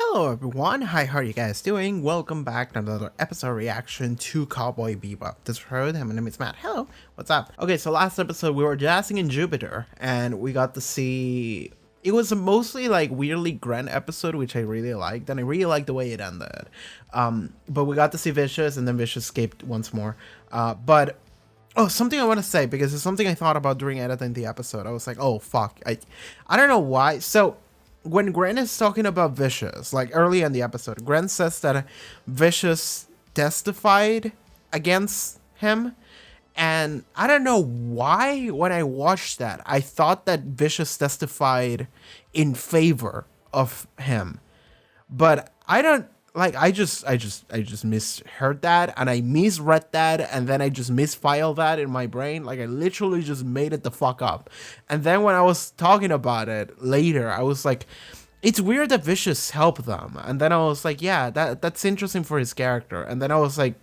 Hello everyone, hi, how are you guys doing? Welcome back to another episode reaction to Cowboy Bebop. This is Haarute, and my name is Matt. Hello, what's up? Okay, so last episode we were jazzing in Jupiter, and we got to see... It was a mostly like weirdly grand episode, which I really liked, and I really liked the way it ended. But we got to see Vicious, and then Vicious escaped once more. Oh, something I want to say, because it's something I thought about during editing the episode. I was like, oh, fuck. I don't know why. So, when Gren is talking about Vicious, like early in the episode, Gren says that Vicious testified against him. And I don't know why, when I watched that, I thought that Vicious testified in favor of him. But I don't... Like, I just misheard that, and I misread that, and then I just misfiled that in my brain. Like, I literally just made it the fuck up. And then when I was talking about it later, I was like, it's weird that Vicious helped them. And then I was like, yeah, that's interesting for his character. And then I was like,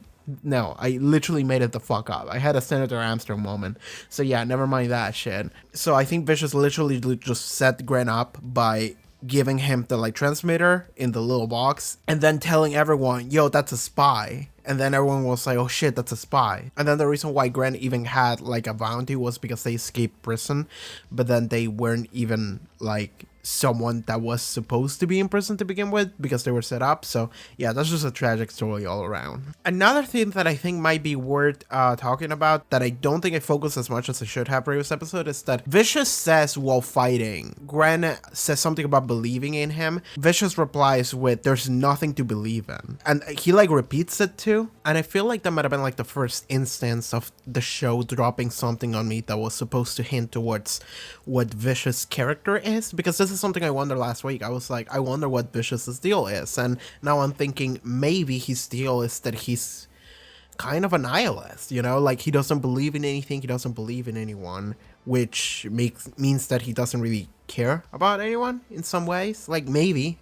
no, I literally made it the fuck up. I had a Senator Armstrong moment. So yeah, never mind that shit. So I think Vicious literally just set Gren up by giving him the like transmitter in the little box and then telling everyone, yo, that's a spy. And then everyone was like, oh shit, that's a spy. And then the reason why Gren even had like a bounty was because they escaped prison, but then they weren't even like someone that was supposed to be in prison to begin with because they were set up. So yeah, that's just a tragic story all around. Another thing that I think might be worth talking about that I don't think I focused as much as I should have previous episode is that Vicious says while fighting, Gren says something about believing in him. Vicious replies with, there's nothing to believe in. And he like repeats it too. And I feel like that might have been like the first instance of the show dropping something on me that was supposed to hint towards what Vicious' character is, because this is something I wondered last week. I was like, I wonder what Vicious's deal is, and now I'm thinking maybe his deal is that he's kind of a nihilist, you know, like he doesn't believe in anything, he doesn't believe in anyone, which means that he doesn't really care about anyone in some ways. Like maybe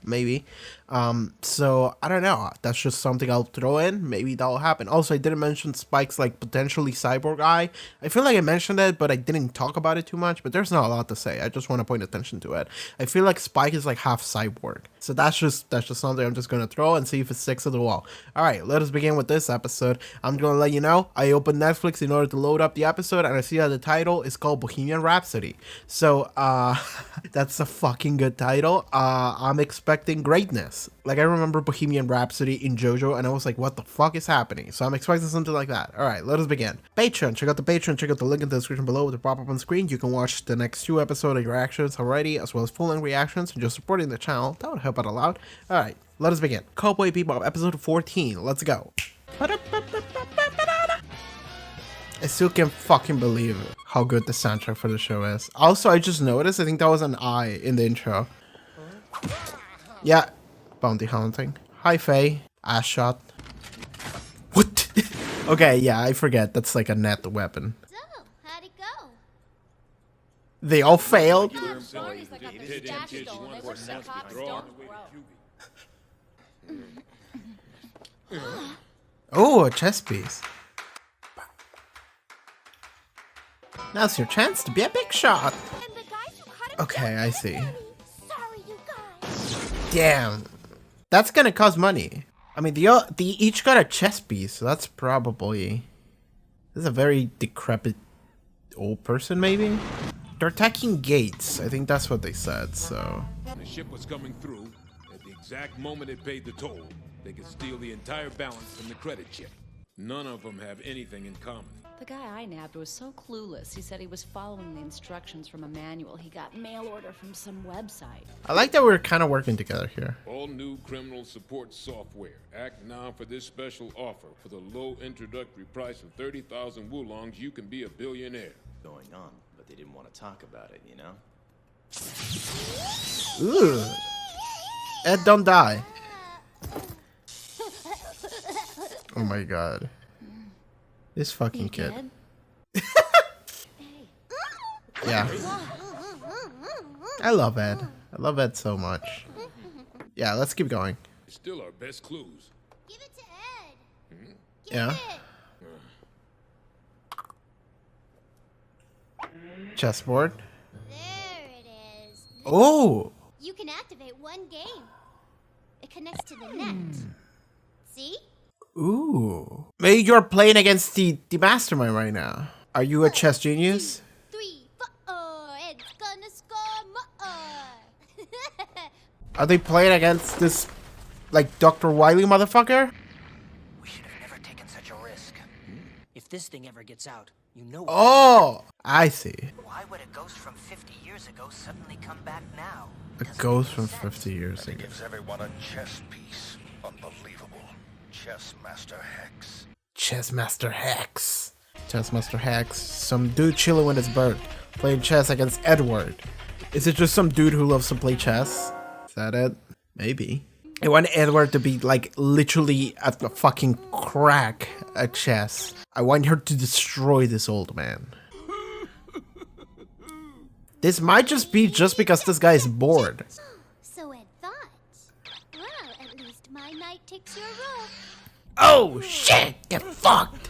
so I don't know, that's just something I'll throw in. Maybe that'll happen. Also, I didn't mention Spike's like potentially cyborg eye. I feel like I mentioned it, but I didn't talk about it too much. But there's not a lot to say. I just want to point attention to it. I feel like Spike is like half cyborg, so that's just something I'm just gonna throw and see if it sticks to the wall. All right, let us begin with this episode. I'm gonna let you know I opened Netflix in order to load up the episode, and I see that the title is called Bohemian Rhapsody. So that's a fucking good title. I'm expecting greatness. Like, I remember Bohemian Rhapsody in JoJo, and I was like, what the fuck is happening? So I'm expecting something like that. All right, let us begin. Patreon, check out the Patreon, check out the link in the description below with the pop up on screen. You can watch the next 2 episodes of reactions already, as well as full-length reactions, and just supporting the channel. That would help out a lot. All right, let us begin. Cowboy Bebop, episode 14. Let's go. I still can't fucking believe how good the soundtrack for the show is. Also, I just noticed, I think that was an eye in the intro. Yeah, bounty hunting. Hi, Faye. Ass shot. What? Okay, yeah, I forget. That's like a net weapon. So, how'd it go? They all failed. Oh, a chess piece. Now's your chance to be a big shot. Okay, I see. Sorry, you guys. Damn. That's gonna cost money. I mean, they each got a chess piece, so that's probably... This is a very decrepit old person, maybe? They're attacking gates. I think that's what they said, so... The ship was coming through. At the exact moment it paid the toll, they could steal the entire balance from the credit chip. None of them have anything in common. The guy I nabbed was so clueless. He said he was following the instructions from a manual he got mail order from some website. I like that we're kind of working together here. All new criminal support software. Act now for this special offer. For the low introductory price of 30,000 wulongs, you can be a billionaire. Going on, but they didn't want to talk about it, you know? Ooh. Ed, don't die. Oh my god. This fucking kid. Yeah. I love Ed. I love Ed so much. Yeah, let's keep going. It's still our best clues. Give it to Ed. Give Yeah. it. Chessboard. There it is. Oh! You can activate one game. It connects to the net. See? Ooh. Maybe you're playing against the mastermind right now. Are you a chess genius? 3, 4, it's gonna score more. Are they playing against this, like, Dr. Wily motherfucker? We should have never taken such a risk. If this thing ever gets out, you know. Oh, I see. Why would a ghost from 50 years ago suddenly come back now? A ghost from 50 years He ago. gives everyone a chess piece. Unbelievable. Chess Master Hex. Chessmaster Hex. Chessmaster Hex. Some dude chilling with his bird, playing chess against Edward. Is it just some dude who loves to play chess? Is that it? Maybe. I want Edward to be like literally at the fucking crack at chess. I want her to destroy this old man. This might just be just because this guy is bored. So Ed thought. Well, at least my knight takes your rook. Oh shit! Get fucked!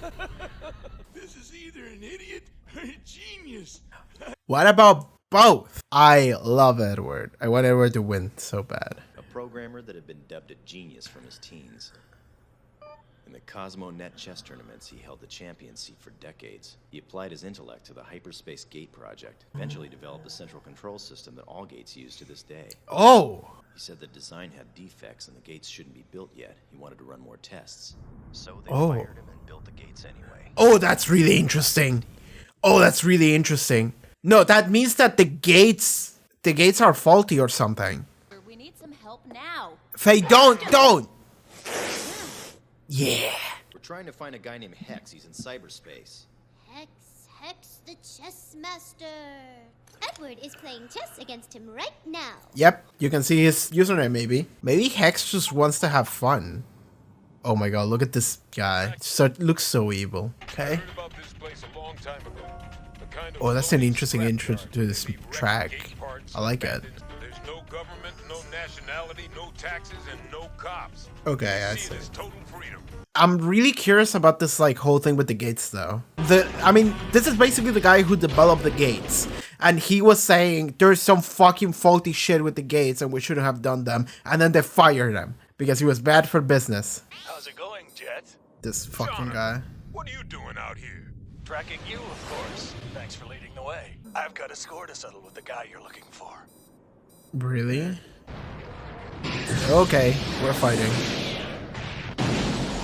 This is either an idiot or a genius. What about both? I love Edward. I want Edward to win so bad. A programmer that had been dubbed a genius from his teens. In the CosmoNet chess tournaments, he held the champion seat for decades. He applied his intellect to the Hyperspace Gate project, eventually developed a central control system that all gates use to this day. Oh! He said the design had defects and the gates shouldn't be built yet. He wanted to run more tests. So they Oh. fired him and built the gates anyway. Oh, that's really interesting. Oh, that's really interesting. No, that means that the gates are faulty or something. We need some help now. Faye, don't! Yeah. We're trying to find a guy named Hex. He's in cyberspace. Hex the chess master. Edward is playing chess against him right now. Yep, you can see his username maybe. Maybe Hex just wants to have fun. Oh my god, look at this guy. Looks so evil. Okay. Heard about this place a long time ago. The kind of Oh, that's an floating interesting intro scrapyard to this where they wreck track. gate parts I like it. abandoned. There's no government, no nationality, no taxes, and no cops. Okay, I You see. There's total freedom. I'm really curious about this like whole thing with the gates though. This is basically the guy who developed the gates. And he was saying there's some fucking faulty shit with the gates and we shouldn't have done them. And then they fired him because he was bad for business. How's it going, Jet? This fucking Shauna, guy. What are you doing out here? Tracking you, of course. Thanks for leading the way. I've got a score to settle with the guy you're looking for. Really? Okay, we're fighting.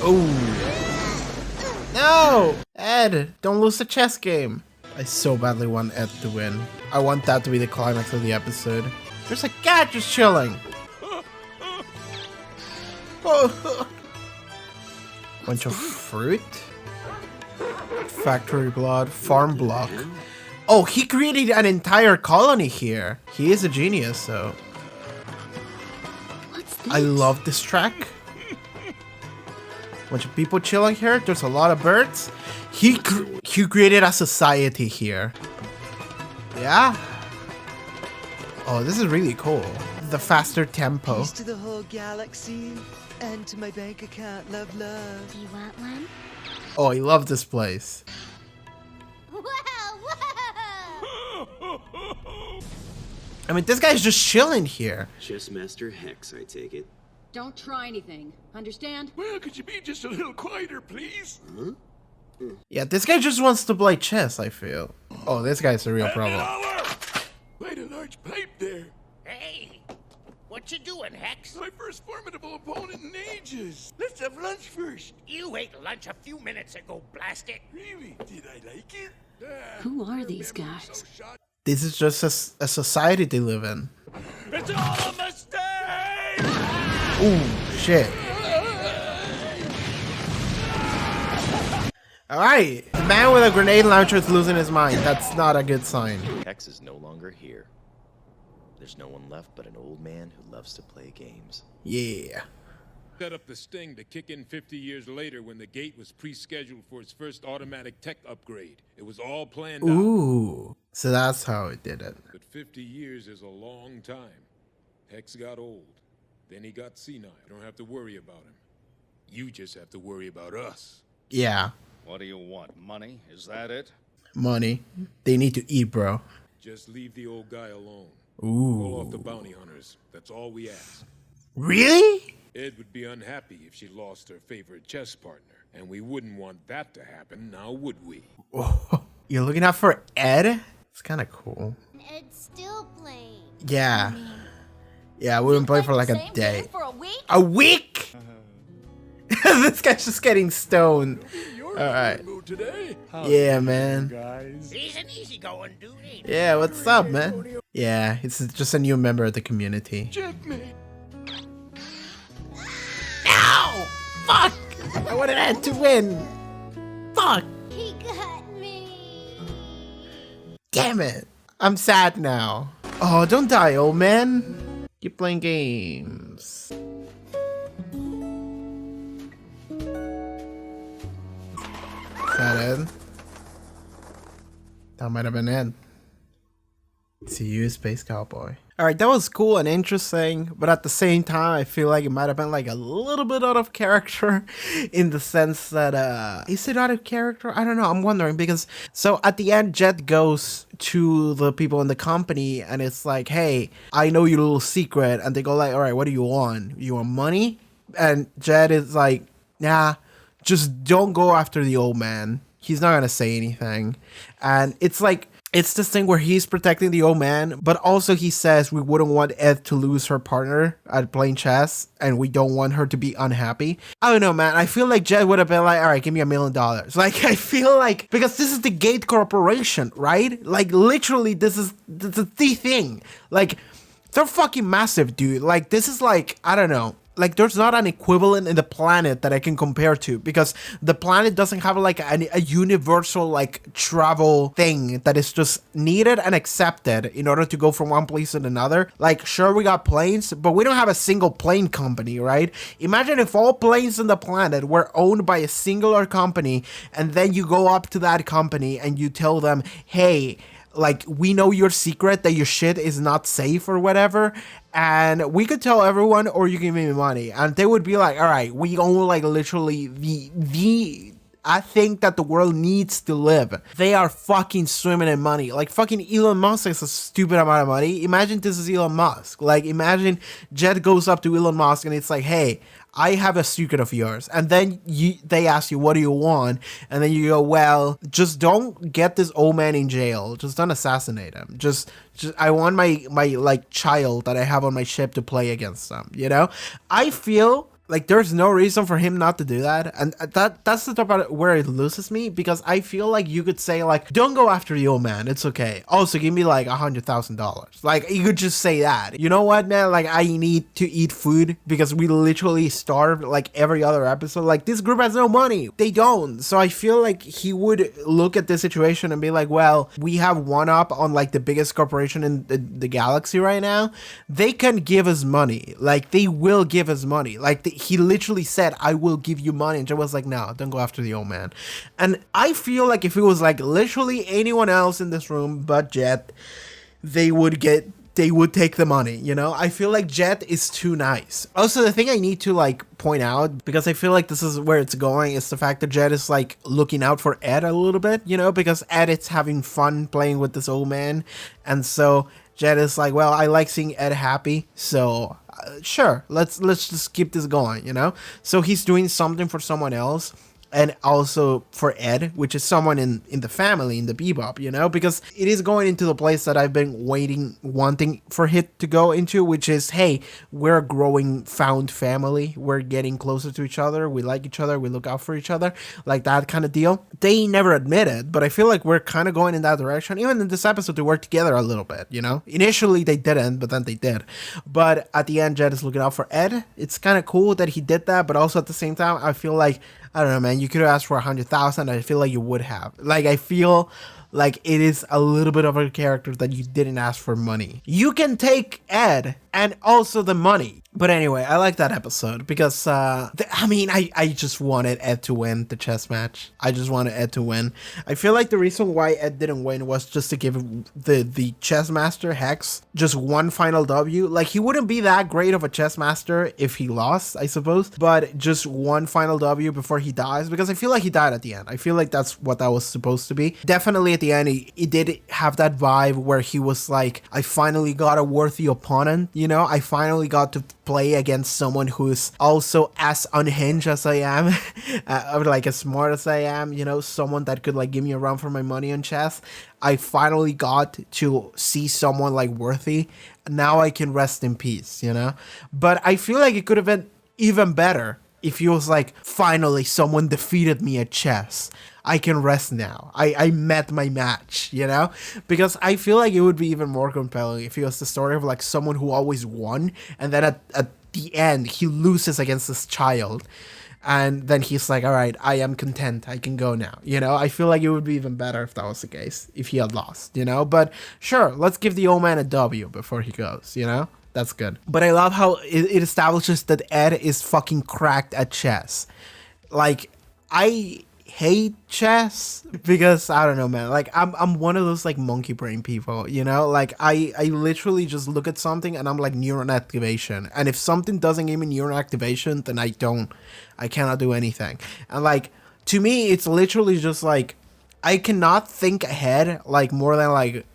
Oh. No! Ed, don't lose the chess game. I so badly want Ed to win. I want that to be the climax of the episode. There's a cat just chilling. Bunch of fruit. Factory blood. Farm block. Oh, he created an entire colony here. He is a genius, so. I love this track. Bunch of people chilling here. There's a lot of birds. He created a society here. Yeah. Oh, this is really cool. The faster tempo. Peace to the whole galaxy and to my bank account. Love, love. Do you want one? Oh, I love this place. Wow, wow! I mean, this guy's just chilling here. Chessmaster Hex, I take it. Don't try anything. Understand? Well, could you be just a little quieter, please? Yeah, this guy just wants to play chess, I feel. Oh, this guy's a real problem. Quite a large pipe there. Hey! What you doing, Hex? My first formidable opponent in ages. Let's have lunch first. You ate lunch a few minutes ago, blast it. Really? Did I like it? Who are these guys? This is just a society they live in. It's all a mistake! Ooh, shit. Alright, the man with a grenade launcher is losing his mind. That's not a good sign. Hex is no longer here. There's no one left but an old man who loves to play games. Yeah. Set up the sting to kick in 50 years later when the gate was pre-scheduled for its first automatic tech upgrade. It was all planned out. Ooh. So that's how it did it. But 50 years is a long time. Hex got old. Then he got senile. You don't have to worry about him. You just have to worry about us. Yeah. What do you want? Money? Is that it? Money. They need to eat, bro. Just leave the old guy alone. Ooh. Call off the bounty hunters. That's all we ask. Really? Ed would be unhappy if she lost her favorite chess partner, and we wouldn't want that to happen, now would we? Oh, you're looking out for Ed? It's kind of cool. Ed's still playing. Yeah. Yeah, we wouldn't play for like a day. For a week? A week? This guy's just getting stoned. Alright. Yeah, man. He's an easygoing dude, ain't he? Yeah, what's up, man? Yeah, it's just a new member of the community. Ow! Fuck! I wanted Ed to win. Fuck! He got me. Damn it! I'm sad now. Oh, don't die, old man. Keep playing games. Is that Ed? That might have been Ed. See you, Space Cowboy. Alright, that was cool and interesting, but at the same time, I feel like it might have been like a little bit out of character in the sense that, is it out of character? I don't know, I'm wondering because, so at the end, Jet goes to the people in the company and it's like, hey, I know your little secret, and they go like, alright, what do you want? You want money? And Jet is like, nah, just don't go after the old man. He's not gonna say anything. And it's like, it's this thing where he's protecting the old man, but also he says we wouldn't want Ed to lose her partner at playing chess, and we don't want her to be unhappy. I don't know, man. I feel like Jed would have been like, all right, give me $1 million. Like, I feel like, because this is the Gate Corporation, right? Like, literally, this is the thing. Like, they're fucking massive, dude. Like, this is like, I don't know. Like, there's not an equivalent in the planet that I can compare to, because the planet doesn't have like a universal like travel thing that is just needed and accepted in order to go from one place to another. Like, sure, we got planes, but we don't have a single plane company, right? Imagine if all planes on the planet were owned by a singular company, and then you go up to that company and you tell them, hey, like, we know your secret that your shit is not safe or whatever, and we could tell everyone, or you give me money. And they would be like, all right, we own like literally the I think that the world needs to live. They are fucking swimming in money. Like, fucking Elon Musk is a stupid amount of money. Imagine this is Elon Musk. Like, imagine Jet goes up to Elon Musk and it's like, hey, I have a secret of yours. And then they ask you, what do you want? And then you go, well, just don't get this old man in jail. Just don't assassinate him. Just I want my like child that I have on my ship to play against them, you know? I feel like there's no reason for him not to do that, and that's the part where it loses me, because I feel like you could say like, don't go after the old man, it's okay. Also, give me like $100,000. Like, you could just say that. You know what, man? Like, I need to eat food because we literally starve like every other episode. Like, this group has no money. They don't. So I feel like he would look at this situation and be like, well, we have one up on like the biggest corporation in the galaxy right now. They can give us money. Like, they will give us money. Like, he literally said, I will give you money. And Joe was like, no, don't go after the old man. And I feel like if it was like literally anyone else in this room but Jet, they would take the money, you know? I feel like Jet is too nice. Also, the thing I need to like point out, because I feel like this is where it's going, is the fact that Jet is like looking out for Ed a little bit, you know? Because Ed is having fun playing with this old man. And so Jet is like, well, I like seeing Ed happy, so sure, let's just keep this going, you know? So he's doing something for someone else, and also for Ed, which is someone in the family, in the Bebop, you know? Because it is going into the place that I've been wanting for it to go into, which is, hey, we're a growing found family. We're getting closer to each other. We like each other. We look out for each other. Like that kind of deal. They never admit it, but I feel like we're kind of going in that direction. Even in this episode, they work together a little bit, you know? Initially, they didn't, but then they did. But at the end, Jet is looking out for Ed. It's kind of cool that he did that, but also at the same time, I feel like, I don't know, man, you could have asked for 100,000. I feel like you would have. Like, I feel like it is a little bit of a character that you didn't ask for money. You can take Ed and also the money. But anyway, I like that episode because, I just wanted Ed to win the chess match. I just wanted Ed to win. I feel like the reason why Ed didn't win was just to give the chess master, Hex, just one final W. Like, he wouldn't be that great of a chess master if he lost, I suppose. But just one final W before he dies, because I feel like he died at the end. I feel like that's what that was supposed to be. Definitely at the end, he did have that vibe where he was like, I finally got a worthy opponent, You know, I finally got to play against someone who's also as unhinged as I am, or like as smart as I am, you know, someone that could like give me a run for my money on chess. I finally got to see someone like worthy. Now I can rest in peace, you know? But I feel like it could have been even better if he was like, finally someone defeated me at chess. I can rest now. I met my match, you know? Because I feel like it would be even more compelling if it was the story of like someone who always won, and then at the end he loses against this child, and then he's like, all right, I am content, I can go now, you know? I feel like it would be even better if that was the case, if he had lost, you know? But sure, let's give the old man a W before he goes, you know? That's good. But I love how it establishes that Ed is fucking cracked at chess. Like, I hate chess because I don't know, man. Like, I'm one of those like monkey brain people, you know? Like, I literally just look at something and I'm like neuron activation. And if something doesn't give me neuron activation, then I cannot do anything. And like, to me, it's literally just like, I cannot think ahead like more than like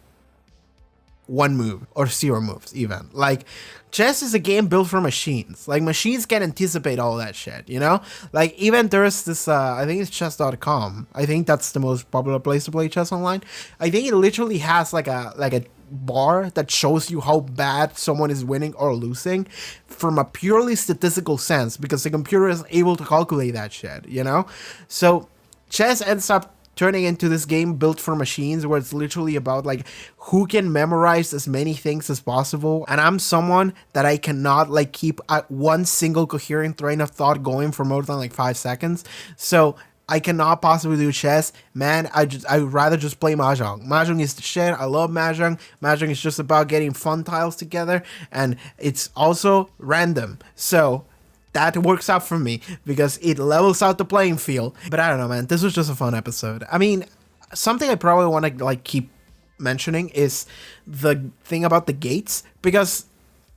one move or 0 moves even. Like, chess is a game built for machines. Like, machines can anticipate all that shit, you know? Like, even there's this I think it's chess.com. I think that's the most popular place to play chess online. I think it literally has like a bar that shows you how bad someone is winning or losing from a purely statistical sense, because the computer is able to calculate that shit, you know? So chess ends up turning into this game built for machines where it's literally about like who can memorize as many things as possible. And I'm someone that I cannot like keep one single coherent train of thought going for more than like 5 seconds. So I cannot possibly do chess, man. I'd rather just play Mahjong. Mahjong is the shit. I love Mahjong. Mahjong is just about getting fun tiles together, and it's also random. So that works out for me because it levels out the playing field. But I don't know, man. This was just a fun episode. I mean, something I probably want to like keep mentioning is the thing about the gates, because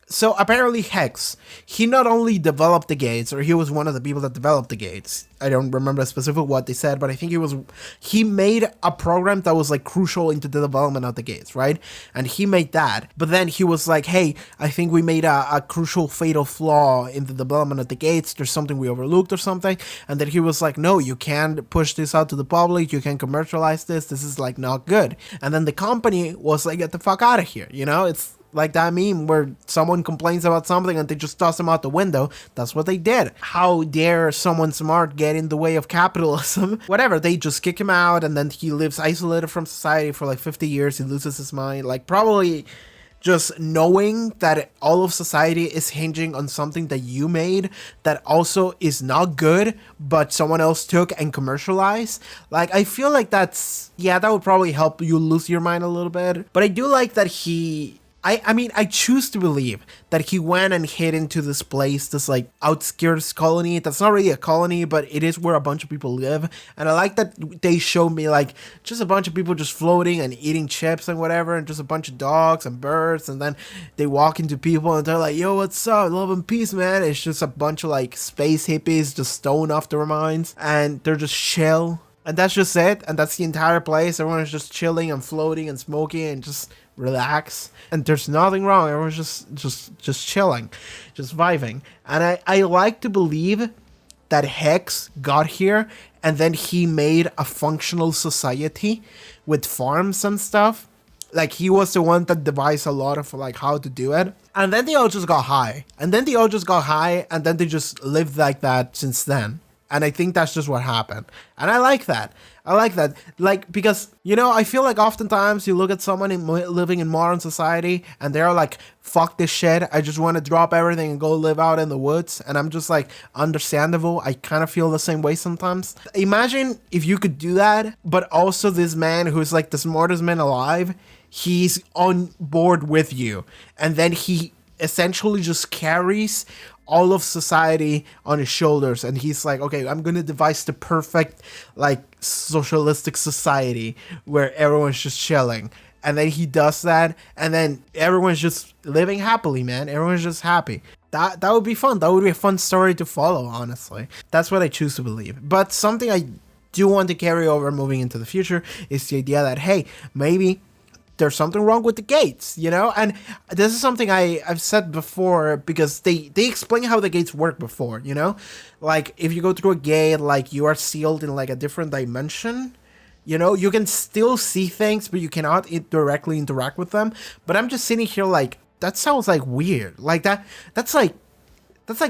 so apparently Hex, he not only developed the gates, or he was one of the people that developed the gates. I don't remember specifically what they said, but I think he made a program that was like crucial into the development of the gates, right? And he made that, but then he was like, hey, I think we made a crucial fatal flaw in the development of the gates. There's something we overlooked or something. And then he was like, no, you can't push this out to the public. You can't commercialize this. This is like not good. And then the company was like, get the fuck out of here. You know, it's like that meme where someone complains about something and they just toss them out the window. That's what they did. How dare someone smart get in the way of capitalism? Whatever, they just kick him out, and then he lives isolated from society for like 50 years. He loses his mind, like probably just knowing that all of society is hinging on something that you made that also is not good, but someone else took and commercialized. Like, I feel like that would probably help you lose your mind a little bit. But I do like that I mean, I choose to believe that he went and hid into this place, this like outskirts colony. That's not really a colony, but it is where a bunch of people live. And I like that they showed me like just a bunch of people just floating and eating chips and whatever, and just a bunch of dogs and birds. And then they walk into people and they're like, yo, what's up? Love and peace, man. It's just a bunch of like space hippies just stoned off their minds, and they're just chill. And that's just it. And that's the entire place. Everyone's just chilling and floating and smoking and just relax. And there's nothing wrong. Everyone's just chilling, just vibing. And I like to believe that Hex got here and then he made a functional society with farms and stuff. Like, he was the one that devised a lot of like how to do it. And then they all just got high. And then they just lived like that since then. And I think that's just what happened. And I like that. Like, because, you know, I feel like oftentimes you look at someone living in modern society and they're like, fuck this shit. I just want to drop everything and go live out in the woods. And I'm just like, understandable. I kind of feel the same way sometimes. Imagine if you could do that, but also this man who's like the smartest man alive, he's on board with you. And then he essentially just carries all of society on his shoulders, and he's like, okay, I'm gonna devise the perfect like socialistic society where everyone's just chilling. And then he does that, and then everyone's just living happily, man. Everyone's just happy. That would be fun. That would be a fun story to follow, honestly. That's what I choose to believe. But something I do want to carry over moving into the future is the idea that, hey, maybe there's something wrong with the gates, you know? And this is something I've said before, because they explain how the gates work before, you know? Like, if you go through a gate, like, you are sealed in, like, a different dimension, you know? You can still see things, but you cannot directly interact with them. But I'm just sitting here like, that sounds, like, weird. Like, that's like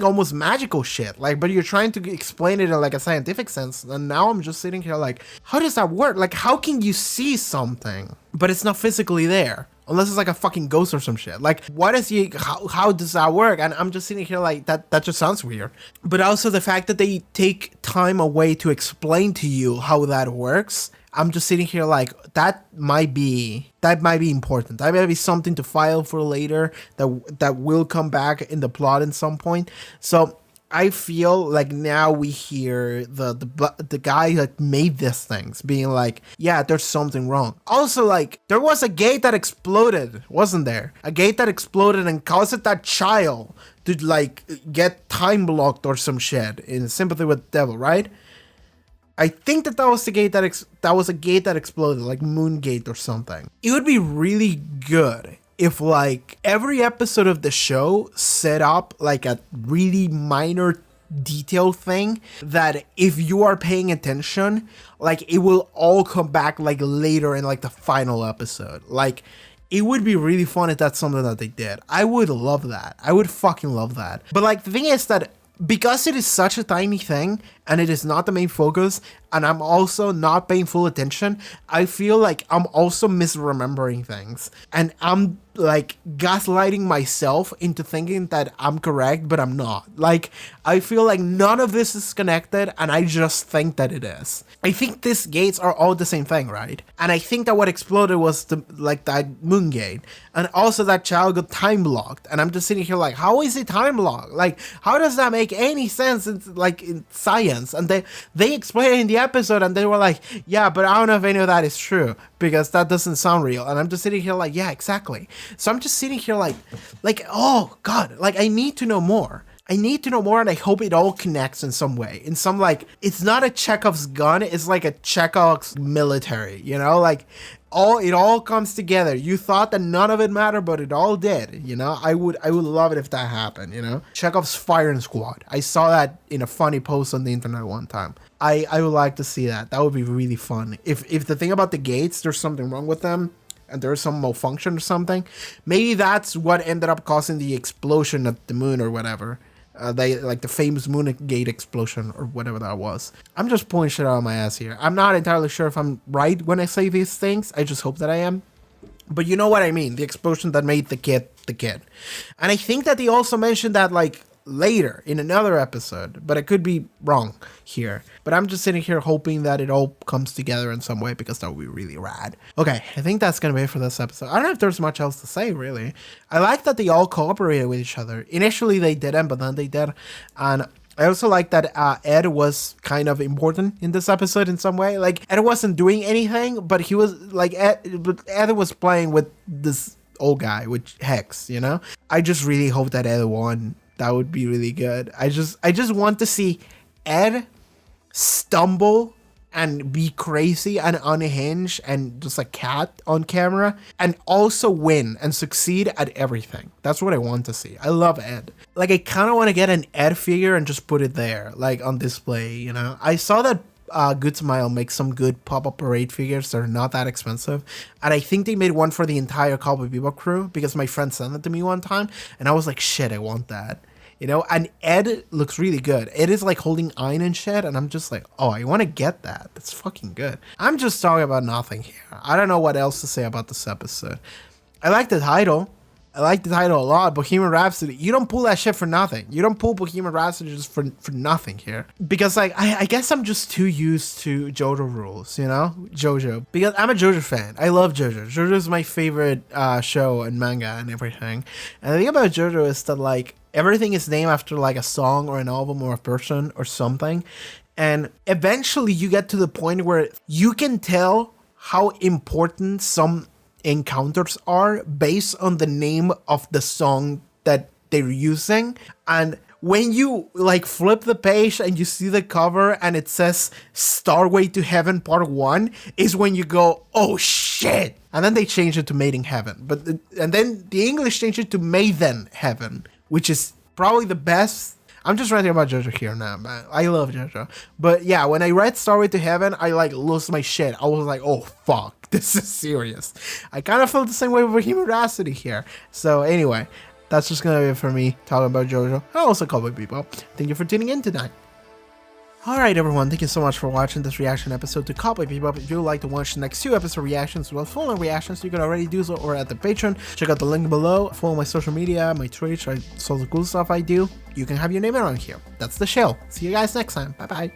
almost magical shit. Like, but you're trying to explain it in like a scientific sense. And now I'm just sitting here like, how does that work? Like, how can you see something, but it's not physically there? Unless it's like a fucking ghost or some shit. Like, what is how does that work? And I'm just sitting here like, that just sounds weird. But also the fact that they take time away to explain to you how that works, I'm just sitting here like, that might be important. That might be something to file for later that will come back in the plot at some point. So I feel like now we hear the guy that made these things being like, yeah, there's something wrong. Also, like, there was a gate that exploded, wasn't there? A gate that exploded and caused that child to like get time blocked or some shit in sympathy with the devil, right? I think that was the gate that was a gate that exploded, like Moon Gate or something. It would be really good if like every episode of the show set up like a really minor detail thing that if you are paying attention, like it will all come back like later in like the final episode. Like, it would be really fun if that's something that they did. I would love that. I would fucking love that. But like, the thing is that because it is such a tiny thing and it is not the main focus, and I'm also not paying full attention, I feel like I'm also misremembering things. And I'm like gaslighting myself into thinking that I'm correct, but I'm not. Like, I feel like none of this is connected and I just think that it is. I think these gates are all the same thing, right? And I think that what exploded was that moon gate. And also that child got time blocked. And I'm just sitting here like, how is it time blocked? Like, how does that make any sense in science? And they explained it in the episode and they were like, yeah, but I don't know if any of that is true because that doesn't sound real. And I'm just sitting here like, yeah, exactly. So I'm just sitting here like, oh God, like I need to know more. I need to know more, and I hope it all connects in some way. In some, like, it's not a Chekhov's gun, it's like a Chekhov's military, you know? Like, it all comes together. You thought that none of it mattered, but it all did, you know? I would love it if that happened, you know? Chekhov's firing squad. I saw that in a funny post on the internet one time. I would like to see that. That would be really fun. If the thing about the gates, there's something wrong with them, and there's some malfunction or something, maybe that's what ended up causing the explosion at the moon or whatever. They like the famous Moon Gate explosion or whatever that was. I'm just pulling shit out of my ass here. I'm not entirely sure if I'm right when I say these things. I just hope that I am. But you know what I mean. The explosion that made the kid. And I think that they also mentioned that like later in another episode, but I could be wrong here. But I'm just sitting here hoping that it all comes together in some way because that would be really rad. Okay, I think that's gonna be it for this episode. I don't know if there's much else to say, really. I like that they all cooperated with each other. Initially they didn't, but then they did. And I also like that Ed was kind of important in this episode in some way. Like, Ed wasn't doing anything, but he was like, Ed was playing with this old guy, with Hex, you know? I just really hope that Ed won. That would be really good. I just want to see Ed stumble and be crazy and unhinged and just a cat on camera and also win and succeed at everything. That's what I want to see. I love Ed. Like, I kind of want to get an Ed figure and just put it there, like on display, you know? I saw that Good Smile makes some good pop-up parade figures. They're not that expensive. And I think they made one for the entire Cowboy Bebop crew because my friend sent it to me one time. And I was like, shit, I want that. You know, and Ed looks really good. Ed is like holding iron and shit, and I'm just like, oh, I want to get that. That's fucking good. I'm just talking about nothing here. I don't know what else to say about this episode. I like the title. I like the title a lot. Bohemian Rhapsody. You don't pull that shit for nothing. You don't pull Bohemian Rhapsody just for nothing here. Because, like, I guess I'm just too used to JoJo rules, you know? JoJo. Because I'm a JoJo fan. I love JoJo. JoJo is my favorite show and manga and everything. And the thing about JoJo is that, like, everything is named after, like, a song or an album or a person or something. And eventually you get to the point where you can tell how important some encounters are based on the name of the song that they're using. And when you like flip the page and you see the cover and it says Starway to Heaven Part 1 is when you go, oh shit. And then they changed it to Made in Heaven. And then the English changed it to Maiden Heaven, which is probably the best. I'm just ranting about JoJo here now, man. I love JoJo. But yeah, when I read Starway to Heaven, I like lost my shit. I was like, oh fuck, this is serious. I kind of felt the same way with Bohemian Rhapsody here. So anyway, that's just gonna be it for me talking about JoJo and also Cowboy Bebop. Thank you for tuning in tonight. Alright everyone, thank you so much for watching this reaction episode to Cowboy Bebop. If you would like to watch the next 2 episode reactions as well as full reactions, you can already do so or at the Patreon. Check out the link below. Follow my social media, my Twitch, all the cool stuff I do. You can have your name around here. That's the show. See you guys next time. Bye bye.